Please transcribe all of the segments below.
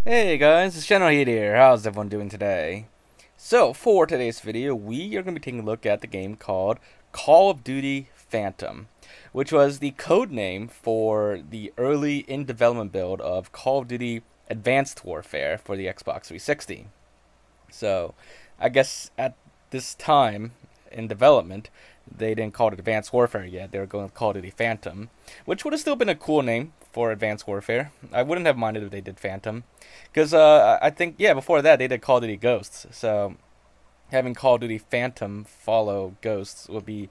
Hey guys, it's General Heat here. How's everyone doing today? So, for today's video, we are going to be taking a look at the game called Call of Duty Phantom, which was the code name for the early in-development build of Call of Duty Advanced Warfare for the Xbox 360. So, I guess at this time in development, they didn't call it Advanced Warfare yet. They were going to call it the Phantom, which would have still been a cool name for Advanced Warfare. I wouldn't have minded if they did Phantom, because I think before that they did Call of Duty Ghosts. So having Call of Duty Phantom follow Ghosts would be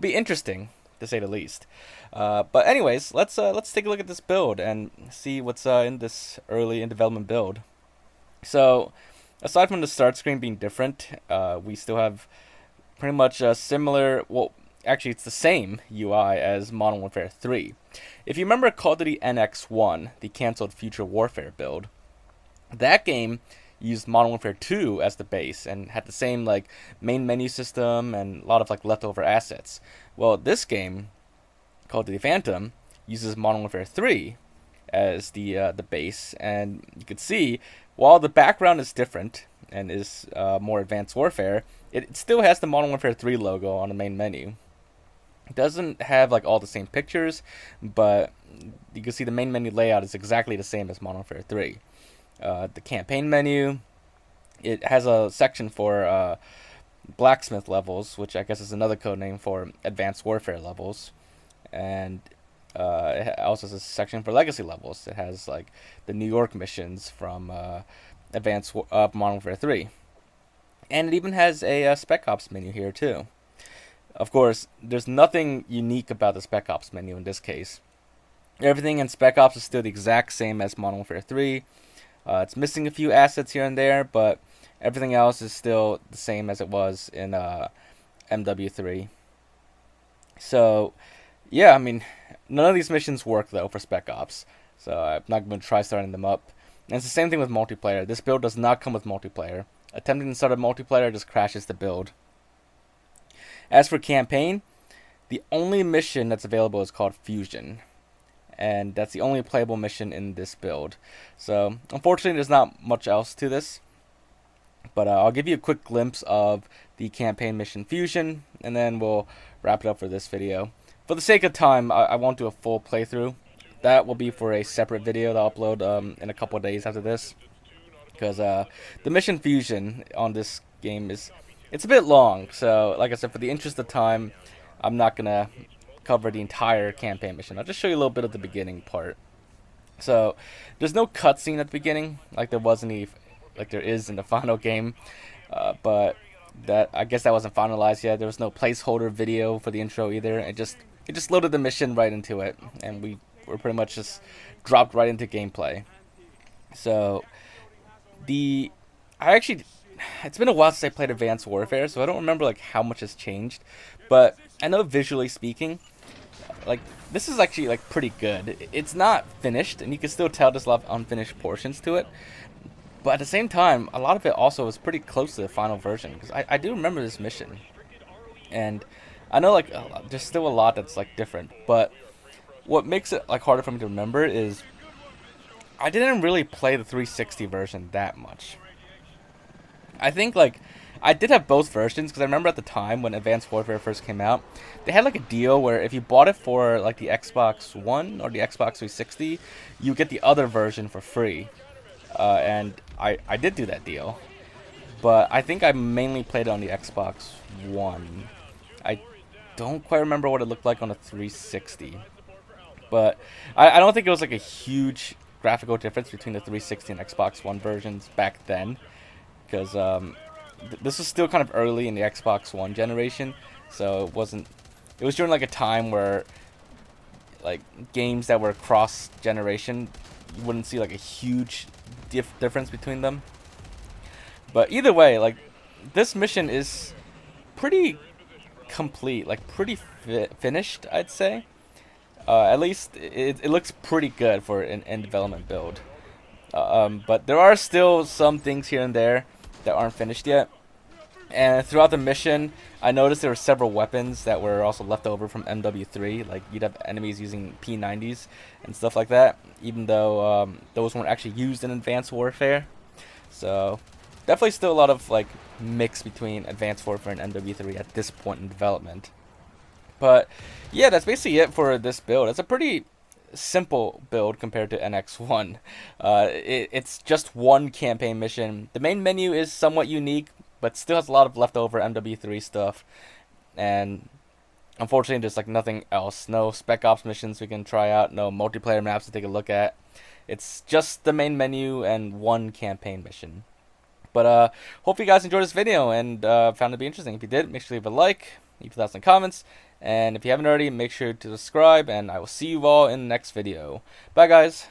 interesting to say the least. But anyways, let's take a look at this build and see what's in this early in development build. So aside from the start screen being different, we still have pretty much a similar. Well, actually, it's the same UI as Modern Warfare 3. If you remember Call of Duty NX1, the canceled Future Warfare build, that game used Modern Warfare 2 as the base and had the same like main menu system and a lot of like leftover assets. Well, this game, Call of Duty Phantom, uses Modern Warfare 3 as the base, and you can see while the background is different and is more Advanced Warfare, it still has the Modern Warfare 3 logo on the main menu. It doesn't have like all the same pictures, but you can see the main menu layout is exactly the same as Modern Warfare 3. The campaign menu, it has a section for blacksmith levels, which I guess is another code name for Advanced Warfare levels, and it also has a section for legacy levels. It has like the New York missions from Modern Warfare 3, and it even has a Spec Ops menu here too. Of course, there's nothing unique about the Spec Ops menu in this case. Everything in Spec Ops is still the exact same as Modern Warfare 3. It's missing a few assets here and there, but everything else is still the same as it was in MW3. So, yeah, I mean, none of these missions work though for Spec Ops, so I'm not going to try starting them up. And it's the same thing with multiplayer. This build does not come with multiplayer. Attempting to start a multiplayer just crashes the build. As for campaign, the only mission that's available is called Fusion, and that's the only playable mission in this build. So, unfortunately, there's not much else to this, but I'll give you a quick glimpse of the campaign mission Fusion, and then we'll wrap it up for this video. For the sake of time, I won't do a full playthrough. That will be for a separate video that I'll upload in a couple of days after this, because the mission Fusion on this game it's a bit long. So, like I said, for the interest of time, I'm not gonna cover the entire campaign mission. I'll just show you a little bit of the beginning part. So, there's no cutscene at the beginning, like there is in the final game, but that I guess that wasn't finalized yet. There was no placeholder video for the intro either. It just loaded the mission right into it, and we were pretty much just dropped right into gameplay. So, the I actually it's been a while since I played Advanced Warfare, so I don't remember like how much has changed. But I know visually speaking, like this is actually like pretty good. It's not finished, and you can still tell there's a lot of unfinished portions to it. But at the same time, a lot of it also is pretty close to the final version, because I do remember this mission, and I know like there's still a lot that's like different. But what makes it like harder for me to remember is I didn't really play the 360 version that much. I think like I did have both versions, because I remember at the time when Advanced Warfare first came out, they had like a deal where if you bought it for like the Xbox One or the Xbox 360, you get the other version for free. And I did do that deal, but I think I mainly played it on the Xbox One. I don't quite remember what it looked like on the 360, but I don't think it was like a huge graphical difference between the 360 and Xbox One versions back then, because this was still kind of early in the Xbox One generation, so it wasn't. It was during like a time where like games that were cross generation, you wouldn't see like a huge difference between them. But either way, like this mission is pretty complete, like pretty finished, I'd say. At least it looks pretty good for an in development build. But there are still some things here and there that aren't finished yet. And throughout the mission, I noticed there were several weapons that were also left over from MW3. Like you'd have enemies using P90s and stuff like that, even though those weren't actually used in Advanced Warfare. So definitely still a lot of like mix between Advanced Warfare and MW3 at this point in development. But yeah, that's basically it for this build. It's a pretty simple build compared to NX1. It's just one campaign mission. The main menu is somewhat unique, but still has a lot of leftover MW3 stuff. And unfortunately, there's like nothing else. No Spec Ops missions we can try out. No multiplayer maps to take a look at. It's just the main menu and one campaign mission. But hope you guys enjoyed this video and found it to be interesting. If you did, make sure to leave a like, leave your thoughts and comments. And if you haven't already, make sure to subscribe, and I will see you all in the next video. Bye, guys.